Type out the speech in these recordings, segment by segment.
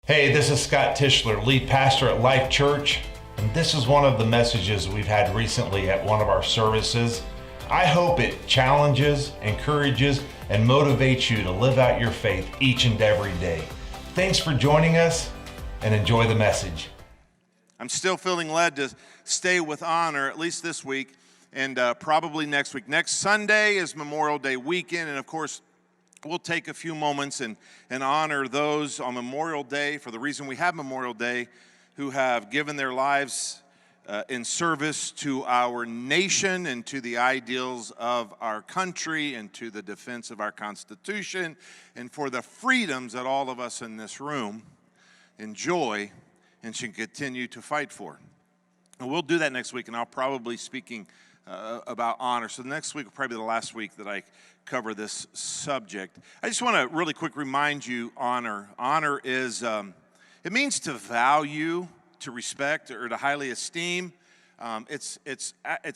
Hey, this is Scott Tischler, lead pastor at Life Church, and this is one of the messages we've had recently at one of our services. I hope it challenges, encourages, and motivates you to live out your faith each and every day. Thanks for joining us, and enjoy the message. I'm still feeling led to stay with honor, at least this week, and probably next week. Next Sunday is Memorial Day weekend, and of course, we'll take a few moments and honor those on Memorial Day, for the reason we have Memorial Day, who have given their lives in service to our nation and to the ideals of our country and to the defense of our Constitution and for the freedoms that all of us in this room enjoy and should continue to fight for. And we'll do that next week, and I'll probably speaking about honor. So next week will probably be the last week that I cover this subject. I just want to really quick remind you, honor. Honor is, it means to value, to respect, or to highly esteem. It's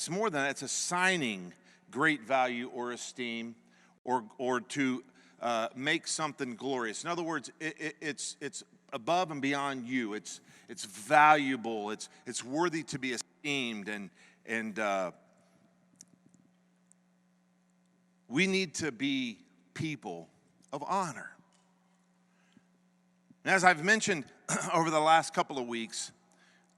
more than that. It's assigning great value or esteem, or to make something glorious. In other words, it's above and beyond you. It's valuable. It's worthy to be esteemed, and we need to be people of honor. And as I've mentioned over the last couple of weeks,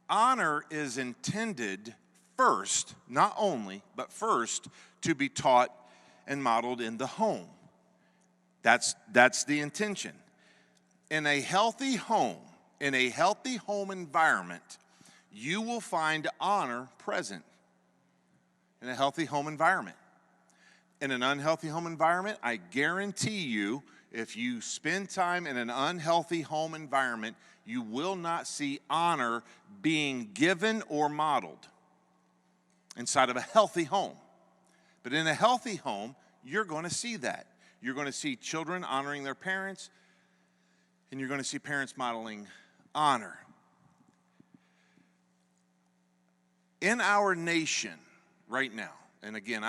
honor is intended first, not only, but first, to be taught and modeled in the home. That's the intention. In a healthy home environment, you will find honor present. In a healthy home environment. In an unhealthy home environment, I guarantee you, if you spend time in an unhealthy home environment, you will not see honor being given or modeled inside of a healthy home. But in a healthy home, you're going to see that. You're going to see children honoring their parents, and you're going to see parents modeling honor. In our nation right now, and again,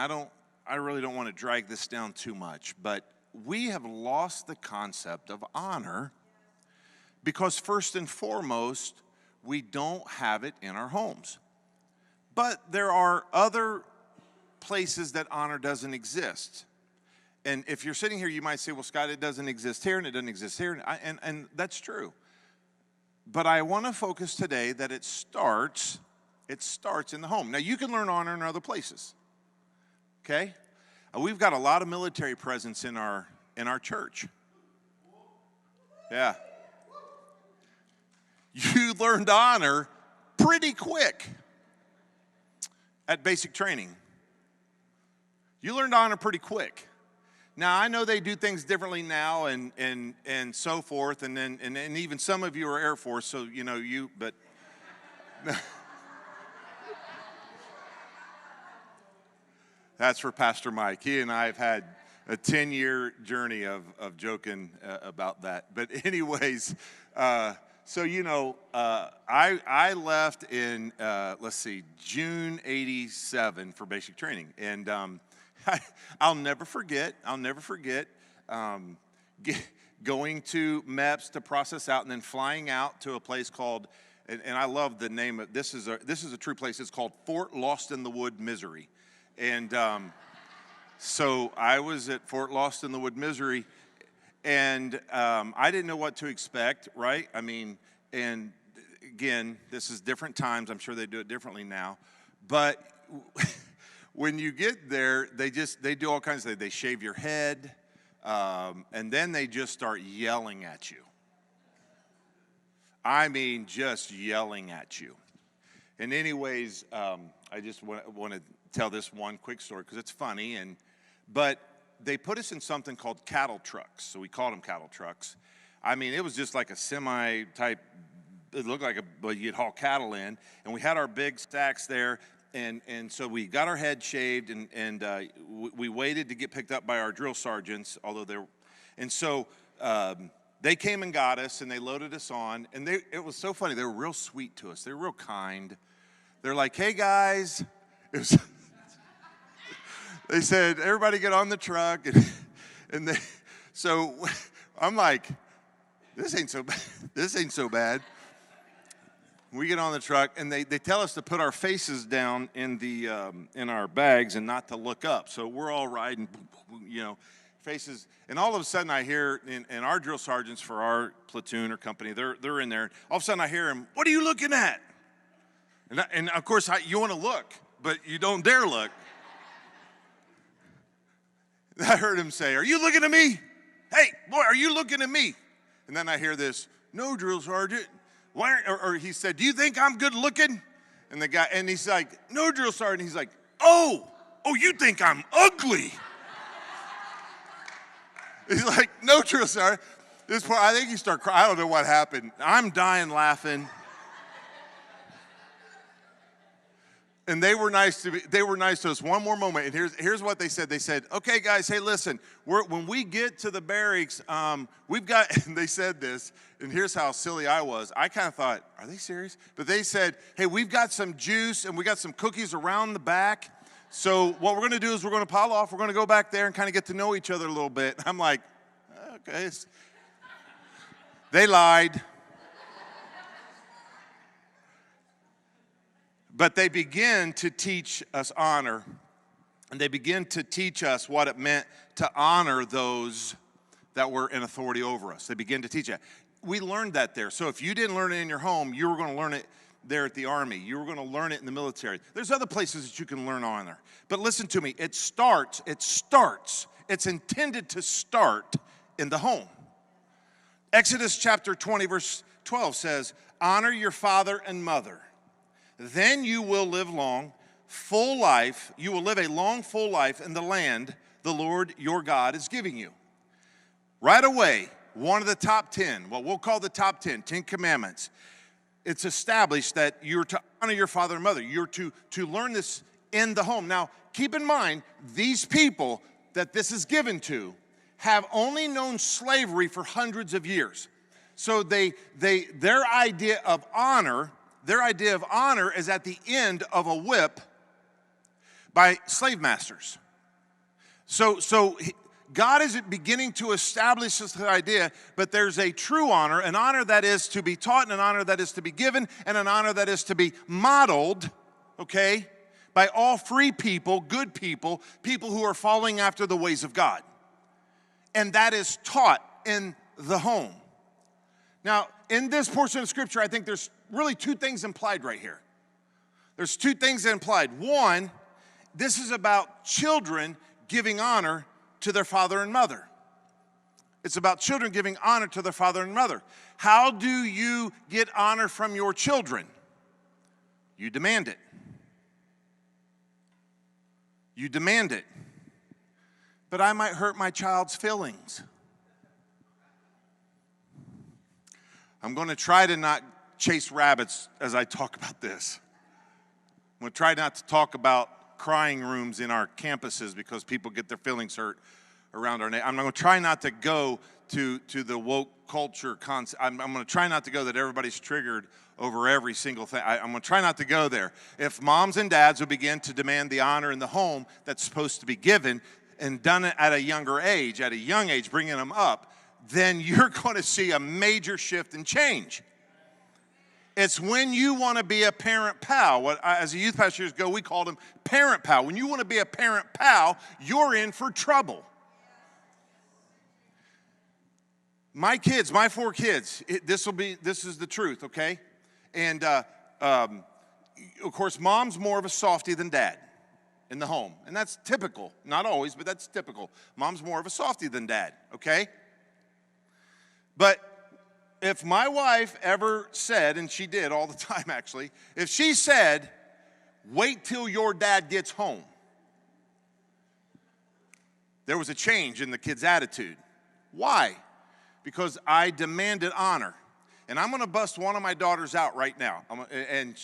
I really don't want to drag this down too much, but we have lost the concept of honor because first and foremost, we don't have it in our homes. But there are other places that honor doesn't exist. And if you're sitting here, you might say, well, Scott, it doesn't exist here and it doesn't exist here. And that's true. But I want to focus today that it starts in the home. Now, you can learn honor in other places. Okay? We've got a lot of military presence in our church. Yeah. You learned honor pretty quick at basic training. You learned honor pretty quick. Now, I know they do things differently now and so forth, and even some of you are Air Force, so but that's for Pastor Mike. He and I have had a 10-year journey of joking about that. But anyways, I left in, June 87 for basic training. And I'll never forget going to MEPS to process out and then flying out to a place called, and I love the name of, this is a true place. It's called Fort Lost in the Wood, Missouri. And so I was at Fort Lost in the Wood, Missouri, and I didn't know what to expect, right? I mean, and again, this is different times. I'm sure they do it differently now. But when you get there, they do all kinds of things. They shave your head, and then they just start yelling at you. I mean, just yelling at you. And anyways, I just want to tell this one quick story because it's funny, but they put us in something called cattle trucks, so we called them cattle trucks. I mean, it was just like a semi-type, it looked like you'd haul cattle in, and we had our big stacks there, and so we got our head shaved, and we waited to get picked up by our drill sergeants, they came and got us, and they loaded us on, and it was so funny. They were real sweet to us. They were real kind. They're like, hey, guys. They said, everybody get on the truck. So I'm like, this ain't so bad. This ain't so bad. We get on the truck, and they tell us to put our faces down in our bags and not to look up. So we're all riding, faces. And all of a sudden I hear, and our drill sergeants for our platoon or company, they're in there. All of a sudden I hear him, "What are you looking at?" And of course, you want to look, but you don't dare look. I heard him say, "Are you looking at me? Hey, boy, are you looking at me?" And then I hear this, "No, drill sergeant." Or he said, "Do you think I'm good looking?" And he's like, "No, drill sergeant." He's like, oh, you think I'm ugly?" He's like, "No, drill sergeant." This part, I think he started crying. I don't know what happened. I'm dying laughing. And they were nice to us. One more moment, and here's what they said. They said, "Okay, guys, hey, listen. When we get to the barracks, we've got." And they said this, and here's how silly I was. I kind of thought, "Are they serious?" But they said, "Hey, we've got some juice and we got some cookies around the back. So what we're going to do is we're going to pile off. We're going to go back there and kind of get to know each other a little bit." I'm like, "Okay." They lied. But they begin to teach us honor, and they begin to teach us what it meant to honor those that were in authority over us. They begin to teach it. We learned that there. So if you didn't learn it in your home, you were going to learn it there at the Army. You were going to learn it in the military. There's other places that you can learn honor. But listen to me. It's intended to start in the home. Exodus chapter 20, verse 12 says, "Honor your father and mother. Then you will live full life. You will live a long, full life in the land the Lord your God is giving you." Right away, one of the top 10, what we'll call the top 10 Commandments, it's established that you're to honor your father and mother. You're to learn this in the home. Now, keep in mind, these people that this is given to have only known slavery for hundreds of years. So their idea of honor is at the end of a whip by slave masters. So God is beginning to establish this idea, but there's a true honor, an honor that is to be taught, and an honor that is to be given, and an honor that is to be modeled, okay, by all free people, good people, people who are following after the ways of God. And that is taught in the home. Now, in this portion of Scripture, I think there's really two things implied right here. There's two things implied. One, this is about children giving honor to their father and mother. It's about children giving honor to their father and mother. How do you get honor from your children? You demand it. You demand it. But I might hurt my child's feelings. I'm going to try to not chase rabbits as I talk about this. I'm going to try not to talk about crying rooms in our campuses because people get their feelings hurt around our name. I'm going to try not to go to the woke culture concept. I'm going to try not to go that everybody's triggered over every single thing. I'm going to try not to go there. If moms and dads will begin to demand the honor in the home that's supposed to be given and done it at a young age, bringing them up, then you're going to see a major shift and change. It's when you want to be a parent pal. As a youth pastor years ago, we called them parent pal. When you want to be a parent pal, you're in for trouble. My kids, my 4 kids, this is the truth, okay? And of course, mom's more of a softie than dad in the home. And that's typical. Not always, but that's typical. Mom's more of a softie than dad, okay? But if my wife ever said, and she did all the time actually, if she said, "Wait till your dad gets home," there was a change in the kid's attitude. Why? Because I demanded honor. And I'm going to bust one of my daughters out right now. And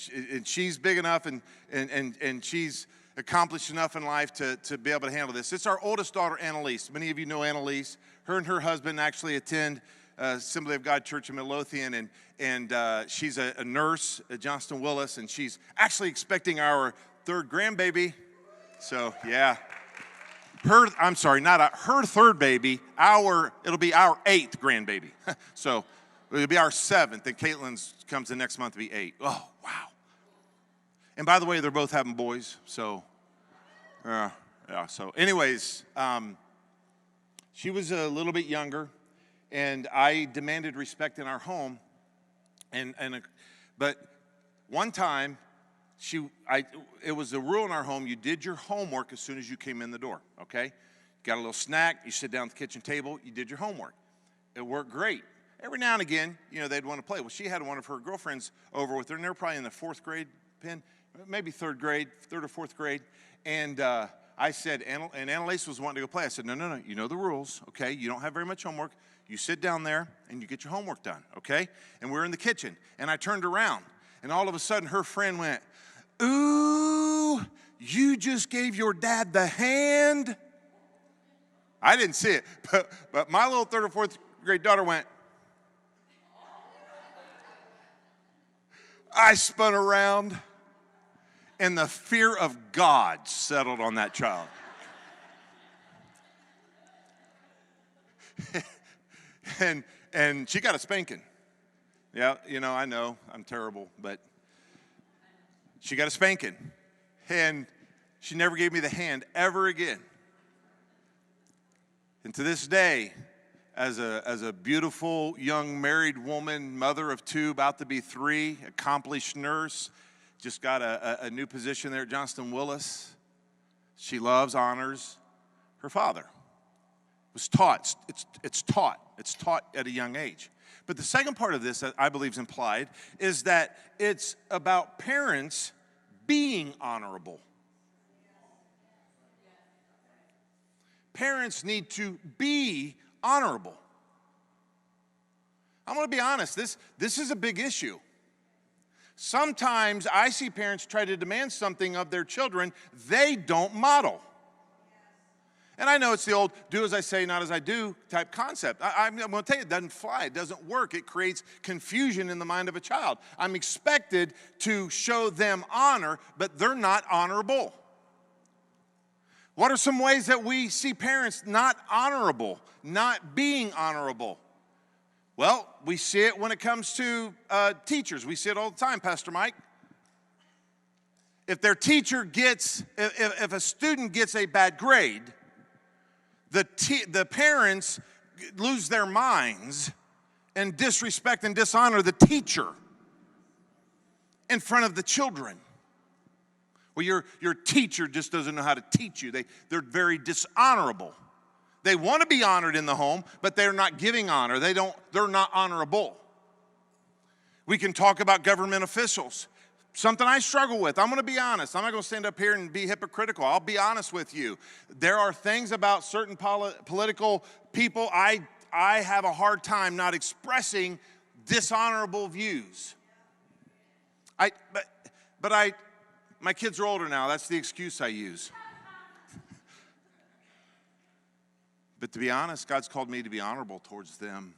she's big enough and she's accomplished enough in life to be able to handle this. It's our oldest daughter, Annalise. Many of you know Annalise. Her and her husband actually attend Assembly of God Church in Midlothian, and she's a nurse at Johnston Willis, and she's actually expecting our 3rd grandbaby. So yeah, her third baby. It'll be our 8th grandbaby. So It'll be our 7th, and Caitlin's comes the next month to be 8. Oh, wow. And by the way, they're both having boys, so, yeah. So anyways, she was a little bit younger, and I demanded respect in our home, but one time, it was a rule in our home, you did your homework as soon as you came in the door, okay? You got a little snack, you sit down at the kitchen table, you did your homework. It worked great. Every now and again, they'd want to play. Well, she had one of her girlfriends over with her, and they were probably in the 4th grade, maybe 3rd or 4th grade, and I said, and Annalise was wanting to go play. I said, no, you know the rules, okay? You don't have very much homework. You sit down there, and you get your homework done, okay? And we're in the kitchen, and I turned around, and all of a sudden, her friend went, ooh, you just gave your dad the hand? I didn't see it, but my little 3rd or 4th grade daughter went. I spun around, and the fear of God settled on that child. and she got a spanking. Yeah, I know, I'm terrible, but she got a spanking. And she never gave me the hand ever again. And to this day, as a beautiful young married woman, mother of 2, about to be 3, accomplished nurse, just got a new position there at Johnston Willis. She loves, honors her father. It was taught. It's taught. It's taught at a young age. But the second part of this that I believe is implied is that it's about parents being honorable. Parents need to be honorable. I'm going to be honest, this is a big issue. Sometimes I see parents try to demand something of their children they don't model. And I know it's the old do as I say, not as I do type concept. I'm going to tell you, it doesn't fly. It doesn't work. It creates confusion in the mind of a child. I'm expected to show them honor, but they're not honorable. What are some ways that we see parents not honorable, not being honorable? Well, we see it when it comes to teachers. We see it all the time, Pastor Mike. If their teacher gets, if a student gets a bad grade, the parents lose their minds and disrespect and dishonor the teacher in front of the children. Well, your teacher just doesn't know how to teach you. They're very dishonorable. They want to be honored in the home, but they're not giving honor. They're not honorable. We can talk about government officials. Something I struggle with. I'm going to be honest. I'm not going to stand up here and be hypocritical. I'll be honest with you. There are things about certain political people I have a hard time not expressing dishonorable views. My kids are older now. That's the excuse I use. But to be honest, God's called me to be honorable towards them.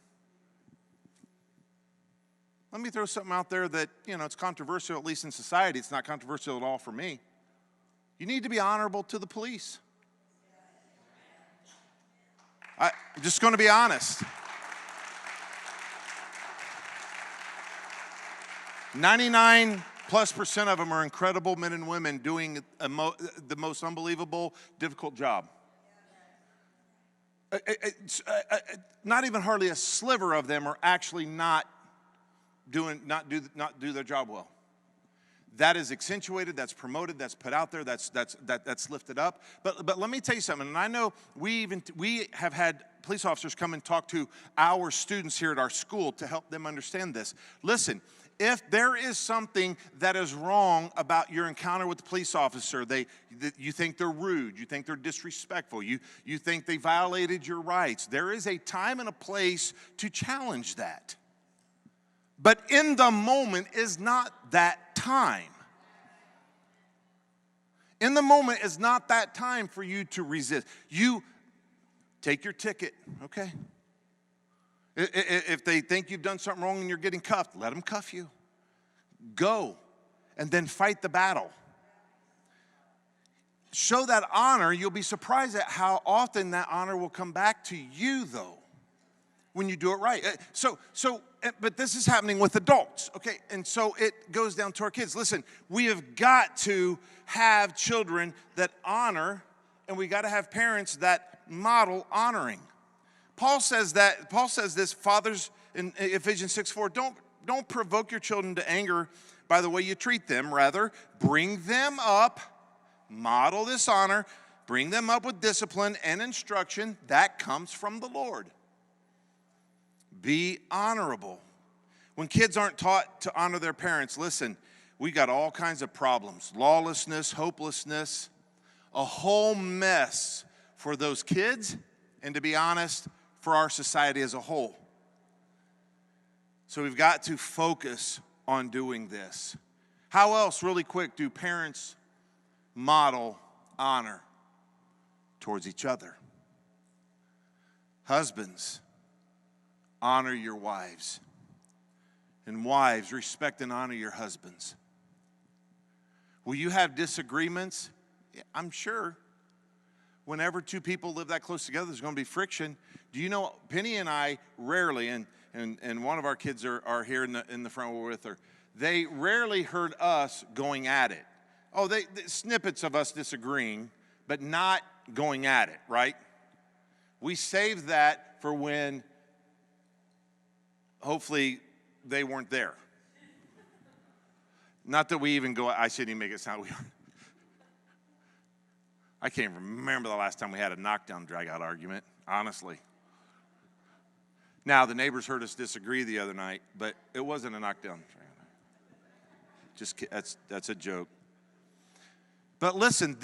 Let me throw something out there that, it's controversial, at least in society. It's not controversial at all for me. You need to be honorable to the police. I'm just going to be honest. 99+% of them are incredible men and women doing the most unbelievable, difficult job. Not even hardly a sliver of them are actually not do their job well. That is accentuated, that's promoted, that's put out there, that's lifted up. But let me tell you something, and I know we have had police officers come and talk to our students here at our school to help them understand this. Listen, if there is something that is wrong about your encounter with the police officer, you think they're rude, you think they're disrespectful, you think they violated your rights, there is a time and a place to challenge that. But in the moment is not that time. In the moment is not that time for you to resist. You take your ticket, okay? If they think you've done something wrong and you're getting cuffed, let them cuff you. Go and then fight the battle. Show that honor. You'll be surprised at how often that honor will come back to you, though. when you do it right. But this is happening with adults, okay? And so it goes down to our kids. Listen, we have got to have children that honor, and we got to have parents that model honoring. Paul says this, fathers, in Ephesians 6:4, don't provoke your children to anger by the way you treat them. Rather, bring them up, model this honor, bring them up with discipline and instruction that comes from the Lord. Be honorable. When kids aren't taught to honor their parents, listen, we got all kinds of problems. Lawlessness, hopelessness, a whole mess for those kids, and to be honest, for our society as a whole. So we've got to focus on doing this. How else, really quick, do parents model honor towards each other? Husbands, honor your wives. And wives, respect and honor your husbands. Will you have disagreements? Yeah, I'm sure. Whenever two people live that close together, there's going to be friction. Do you know, Penny and I rarely, and one of our kids are here in the front, we're with her, they rarely heard us going at it. Oh, they snippets of us disagreeing, but not going at it, right? We save that for when hopefully they weren't there. Not that we even go, I shouldn't even make it sound weird. I can't remember the last time we had a knockdown drag-out argument, honestly. Now, the neighbors heard us disagree the other night, but it wasn't a knockdown drag-out. That's a joke. But listen,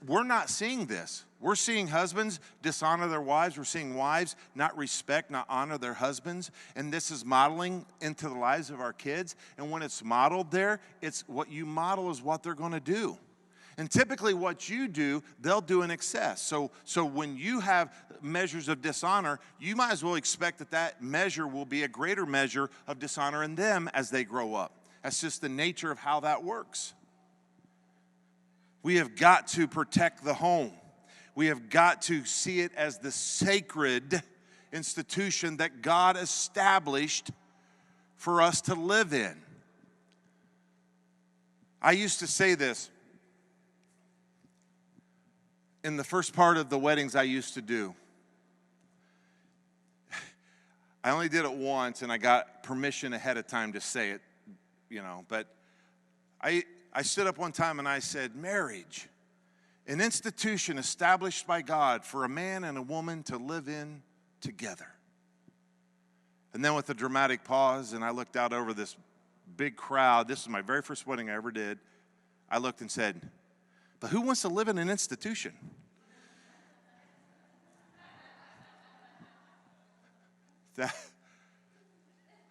we're not seeing this. We're seeing husbands dishonor their wives. We're seeing wives not respect, not honor their husbands. And this is modeling into the lives of our kids. And when it's modeled there, it's what you model is what they're going to do. And typically what you do, they'll do in excess. So when you have measures of dishonor, you might as well expect that measure will be a greater measure of dishonor in them as they grow up. That's just the nature of how that works. We have got to protect the home. We have got to see it as the sacred institution that God established for us to live in. I used to say this in the first part of the weddings I used to do. I only did it once, and I got permission ahead of time to say it, but I stood up one time and I said, marriage, an institution established by God for a man and a woman to live in together. And then with a dramatic pause, and I looked out over this big crowd. This is my very first wedding I ever did. I looked and said, but who wants to live in an institution? That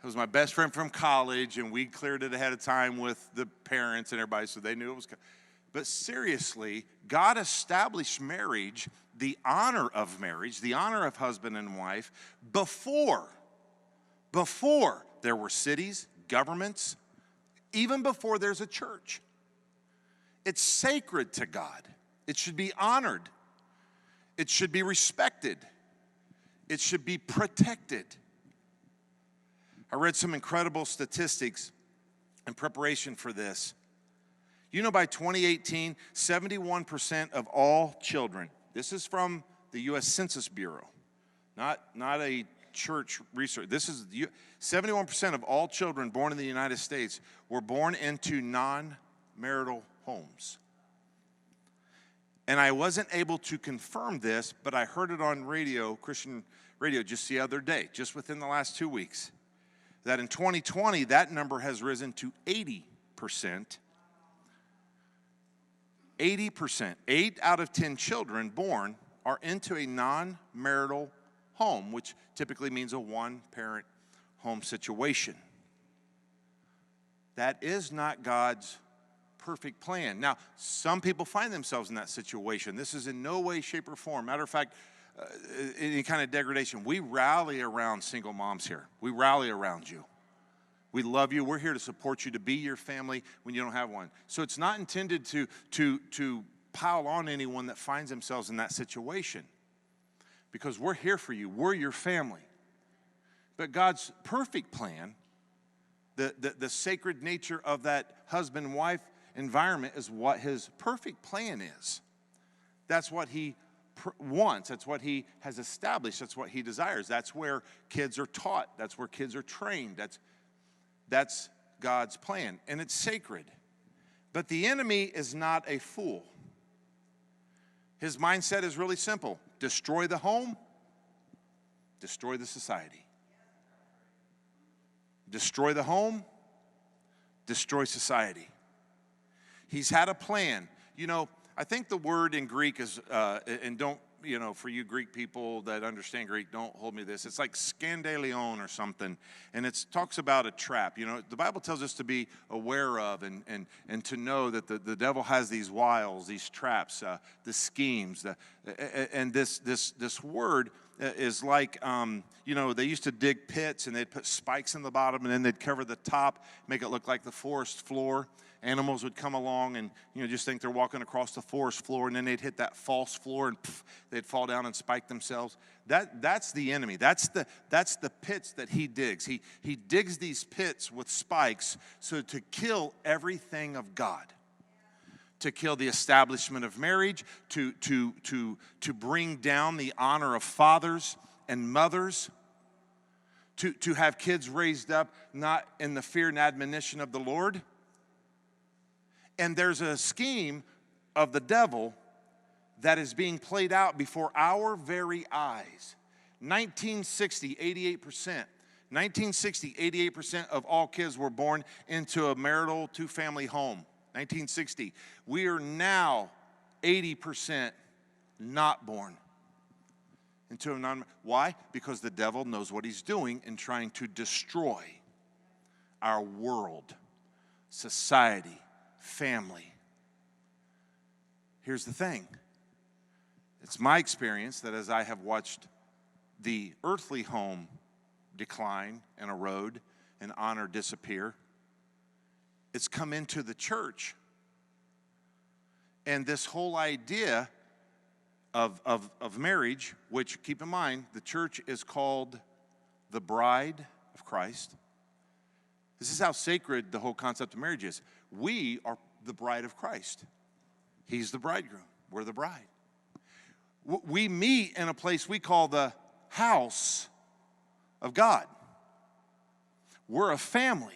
was my best friend from college, and we cleared it ahead of time with the parents and everybody, so they knew it was. But seriously, God established marriage, the honor of marriage, the honor of husband and wife, before there were cities, governments, even before there's a church. It's sacred to God. It should be honored. It should be respected. It should be protected. I read some incredible statistics in preparation for this. By 2018, 71% of all children, this is from the U.S. Census Bureau, not a church research. This is 71% of all children born in the United States were born into non-marital homes. And I wasn't able to confirm this, but I heard it on radio, Christian radio, just the other day, just within the last 2 weeks, that in 2020, that number has risen to 80%. 80%, 8 out of 10 children born are into a non-marital home, which typically means a one-parent home situation. That is not God's perfect plan. Now, some people find themselves in that situation. This is in no way, shape, or form. Matter of fact, any kind of degradation. We rally around single moms here. We rally around you. We love you. We're here to support you, to be your family when you don't have one. So it's not intended to pile on anyone that finds themselves in that situation, because we're here for you. We're your family. But God's perfect plan, the sacred nature of that husband and wife environment is what his perfect plan is. That's what he wants. That's what he has established. That's what he desires. That's where kids are taught. That's where kids are trained. That's God's plan, and it's sacred. But the enemy is not a fool. His mindset is really simple. Destroy the home, destroy the society. Destroy the home, destroy society. He's had a plan. You know, I think the word in Greek is, and don't, you know, for you Greek people that understand Greek, don't hold me to this. It's like skandalion or something, and it talks about a trap. You know, the Bible tells us to be aware of and to know that the devil has these wiles, these traps, the schemes, and this word is like, you know, they used to dig pits and they'd put spikes in the bottom and then they'd cover the top, make it look like the forest floor. Animals would come along and, you know, just think they're walking across the forest floor, and then they'd hit that false floor and they'd fall down and spike themselves. That's the enemy. That's the pits that he digs. He digs these pits with spikes so to kill everything of God. To kill the establishment of marriage, to bring down the honor of fathers and mothers, to have kids raised up not in the fear and admonition of the Lord. And there's a scheme of the devil that is being played out before our very eyes. 1960, 88%. 1960, 88% of all kids were born into a marital two-family home. 1960. We are now 80% not born into a non. Why? Because the devil knows what he's doing in trying to destroy our world, society, family. Here's the thing. It's my experience that as I have watched the earthly home decline and erode and honor disappear, it's come into the church. And this whole idea of marriage, which, keep in mind, the church is called the bride of Christ. This is how sacred the whole concept of marriage is. We are the bride of Christ. He's the bridegroom. We're the bride. We meet in a place we call the house of God. We're a family.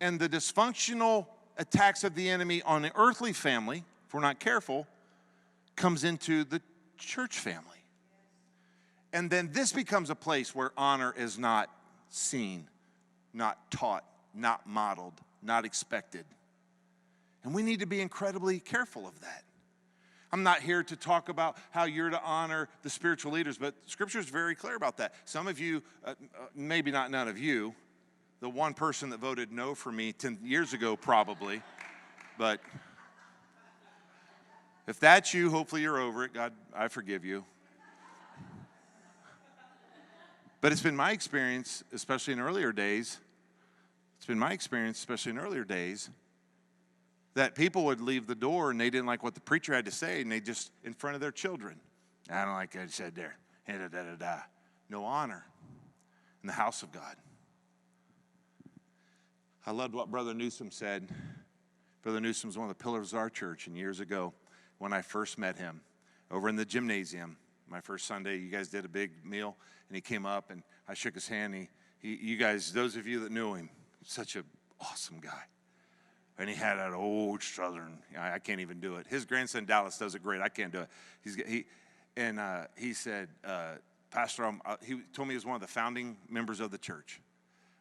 And the dysfunctional attacks of the enemy on the earthly family, if we're not careful, comes into the church family. And then this becomes a place where honor is not seen, not taught, not modeled, not expected. And we need to be incredibly careful of that. I'm not here to talk about how you're to honor the spiritual leaders, but Scripture is very clear about that. Some of you, maybe not none of you, the one person that voted no for me 10 years ago probably, but if that's you, hopefully you're over it. God, I forgive you. But it's been my experience, especially in earlier days, that people would leave the door and they didn't like what the preacher had to say, and they just, in front of their children, I don't like what he said there. No honor in the house of God. I loved what Brother Newsom said. Brother Newsom was one of the pillars of our church, and years ago when I first met him over in the gymnasium, my first Sunday, you guys did a big meal, and he came up, and I shook his hand. You guys, those of you that knew him, such an awesome guy. And he had that old Southern, I can't even do it. His grandson Dallas does it great. I can't do it. He said, Pastor, he told me he was one of the founding members of the church.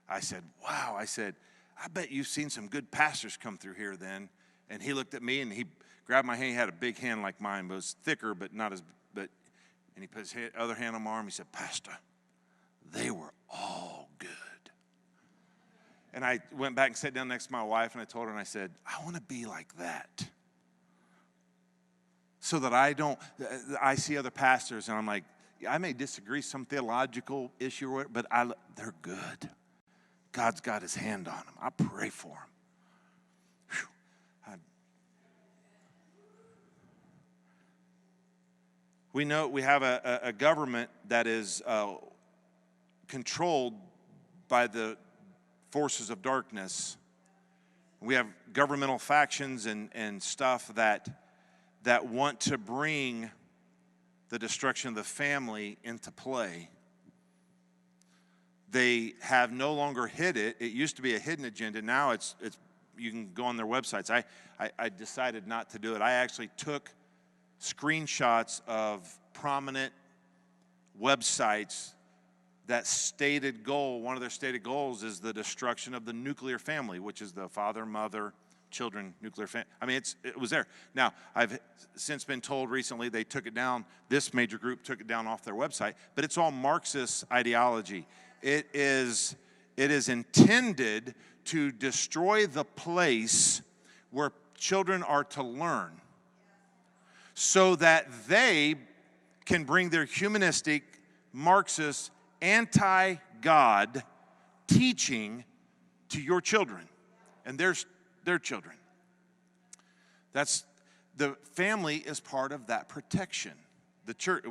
I said, wow. I said, I bet you've seen some good pastors come through here then. And he looked at me and he grabbed my hand. He had a big hand like mine, but it was thicker, but not as, and he put his other hand on my arm. He said, Pastor, they were all good. And I went back and sat down next to my wife, and I told her, and I said, I want to be like that. So that I see other pastors, and I'm like, I may disagree some theological issue, but they're good. God's got his hand on them. I pray for them. We know we have a government that is controlled by the forces of darkness. We have governmental factions and stuff that want to bring the destruction of the family into play. They have no longer hid it. It used to be a hidden agenda. Now it's you can go on their websites. I decided not to do it. I actually took screenshots of prominent websites that stated goal, one of their stated goals is the destruction of the nuclear family, which is the father, mother, children, nuclear family. I mean, it was there. Now, I've since been told recently they took it down, this major group took it down off their website, but it's all Marxist ideology. It is intended to destroy the place where children are to learn so that they can bring their humanistic, Marxist, anti-God teaching to your children and their children. That's the family is part of that protection. The church.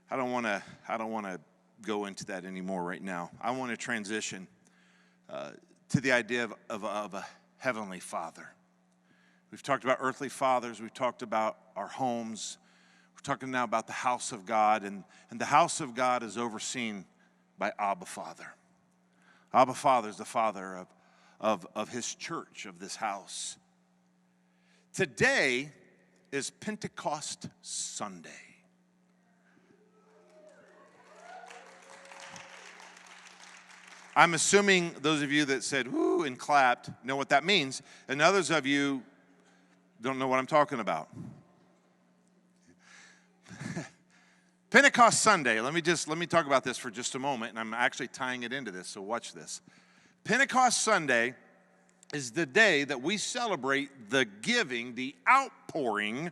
I don't want to go into that anymore right now. I want to transition to the idea of a heavenly Father. We've talked about earthly fathers. We've talked about our homes. We're talking now about the house of God, and the house of God is overseen by Abba Father. Abba Father is the father of his church, of this house. Today is Pentecost Sunday. I'm assuming those of you that said whoo and clapped know what that means, and others of you don't know what I'm talking about. Pentecost Sunday, let me talk about this for just a moment, and I'm actually tying it into this, so watch this. Pentecost Sunday is the day that we celebrate the giving, the outpouring